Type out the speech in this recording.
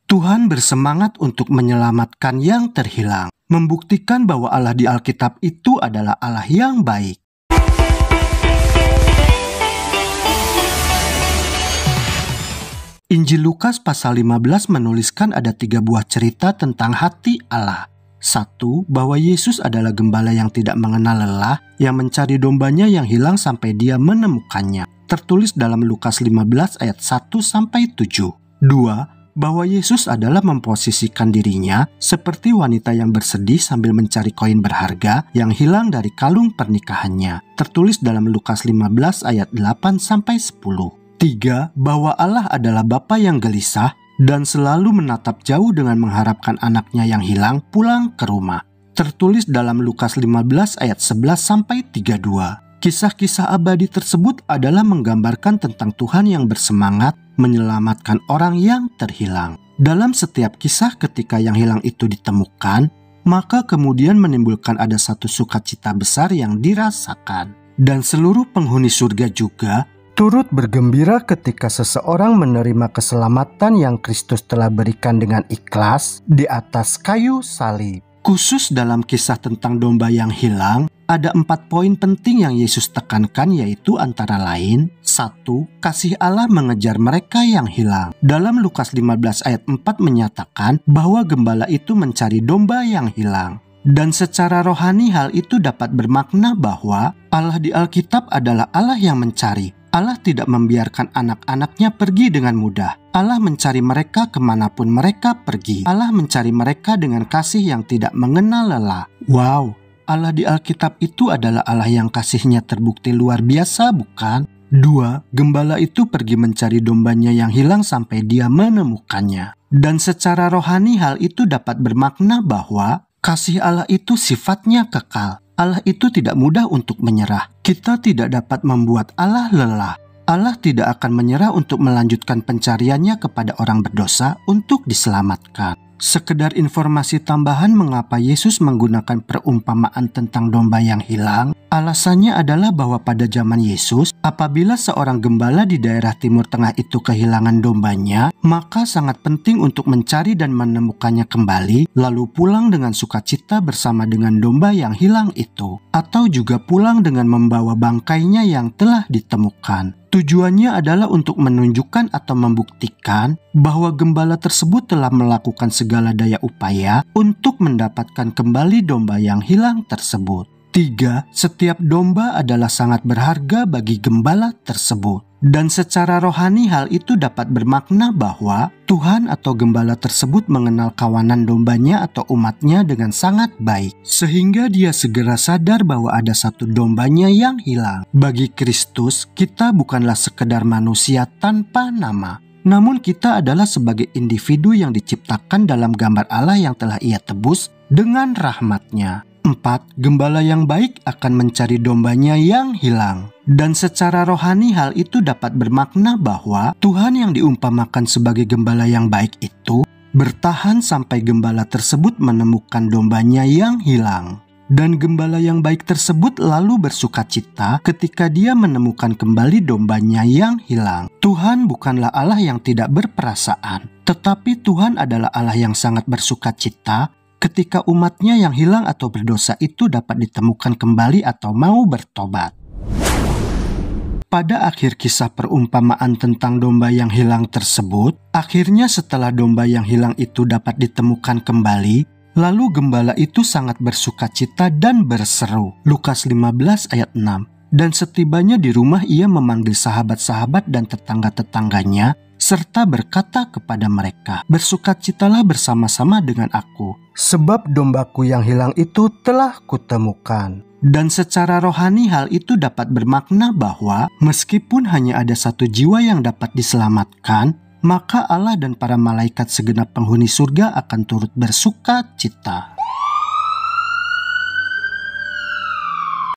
Tuhan bersemangat untuk menyelamatkan yang terhilang, membuktikan bahwa Allah di Alkitab itu adalah Allah yang baik. Injil Lukas pasal 15 menuliskan ada 3 buah cerita tentang hati Allah. 1. Bahwa Yesus adalah gembala yang tidak mengenal lelah, yang mencari dombanya yang hilang sampai dia menemukannya. Tertulis dalam Lukas 15 ayat 1-7. 2. Bahwa Yesus adalah memposisikan dirinya seperti wanita yang bersedih sambil mencari koin berharga yang hilang dari kalung pernikahannya. Tertulis dalam Lukas 15 ayat 8-10. 3. Bahwa Allah adalah Bapa yang gelisah dan selalu menatap jauh dengan mengharapkan anaknya yang hilang pulang ke rumah. Tertulis dalam Lukas 15 ayat 11-32. Kisah-kisah abadi tersebut adalah menggambarkan tentang Tuhan yang bersemangat menyelamatkan orang yang terhilang. Dalam setiap kisah ketika yang hilang itu ditemukan, maka kemudian menimbulkan ada satu sukacita besar yang dirasakan. Dan seluruh penghuni surga juga turut bergembira ketika seseorang menerima keselamatan yang Kristus telah berikan dengan ikhlas di atas kayu salib. Khusus dalam kisah tentang domba yang hilang, ada 4 poin penting yang Yesus tekankan, yaitu antara lain: 1. Kasih Allah mengejar mereka yang hilang. Dalam Lukas 15 ayat 4 menyatakan bahwa gembala itu mencari domba yang hilang. Dan secara rohani hal itu dapat bermakna bahwa Allah di Alkitab adalah Allah yang mencari. Allah tidak membiarkan anak-anaknya pergi dengan mudah. Allah mencari mereka kemanapun mereka pergi. Allah mencari mereka dengan kasih yang tidak mengenal lelah. Wow, Allah di Alkitab itu adalah Allah yang kasihnya terbukti luar biasa, bukan? 2. Gembala itu pergi mencari dombanya yang hilang sampai dia menemukannya. Dan secara rohani hal itu dapat bermakna bahwa kasih Allah itu sifatnya kekal. Allah itu tidak mudah untuk menyerah. Kita tidak dapat membuat Allah lelah. Allah tidak akan menyerah untuk melanjutkan pencariannya kepada orang berdosa untuk diselamatkan. Sekedar informasi tambahan mengapa Yesus menggunakan perumpamaan tentang domba yang hilang. Alasannya adalah bahwa pada zaman Yesus, apabila seorang gembala di daerah Timur Tengah itu kehilangan dombanya, maka sangat penting untuk mencari dan menemukannya kembali, lalu pulang dengan sukacita bersama dengan domba yang hilang itu, atau juga pulang dengan membawa bangkainya yang telah ditemukan. Tujuannya adalah untuk menunjukkan atau membuktikan bahwa gembala tersebut telah melakukan segala daya upaya untuk mendapatkan kembali domba yang hilang tersebut. 3. Setiap domba adalah sangat berharga bagi gembala tersebut. Dan secara rohani hal itu dapat bermakna bahwa Tuhan atau gembala tersebut mengenal kawanan dombanya atau umatnya dengan sangat baik. Sehingga dia segera sadar bahwa ada satu dombanya yang hilang. Bagi Kristus, kita bukanlah sekedar manusia tanpa nama. Namun kita adalah sebagai individu yang diciptakan dalam gambar Allah yang telah Ia tebus dengan rahmat-Nya. 4. Gembala yang baik akan mencari dombanya yang hilang. Dan secara rohani hal itu dapat bermakna bahwa Tuhan yang diumpamakan sebagai gembala yang baik itu bertahan sampai gembala tersebut menemukan dombanya yang hilang. Dan gembala yang baik tersebut lalu bersukacita ketika dia menemukan kembali dombanya yang hilang. Tuhan bukanlah Allah yang tidak berperasaan, tetapi Tuhan adalah Allah yang sangat bersukacita ketika umatnya yang hilang atau berdosa itu dapat ditemukan kembali atau mau bertobat. Pada akhir kisah perumpamaan tentang domba yang hilang tersebut, akhirnya setelah domba yang hilang itu dapat ditemukan kembali, lalu gembala itu sangat bersukacita dan berseru. Lukas 15 ayat 6. Dan setibanya di rumah ia memanggil sahabat-sahabat dan tetangga-tetangganya, serta berkata kepada mereka, "Bersukacitalah bersama-sama dengan aku, sebab dombaku yang hilang itu telah kutemukan." Dan secara rohani hal itu dapat bermakna bahwa meskipun hanya ada satu jiwa yang dapat diselamatkan, maka Allah dan para malaikat segenap penghuni surga akan turut bersuka cita.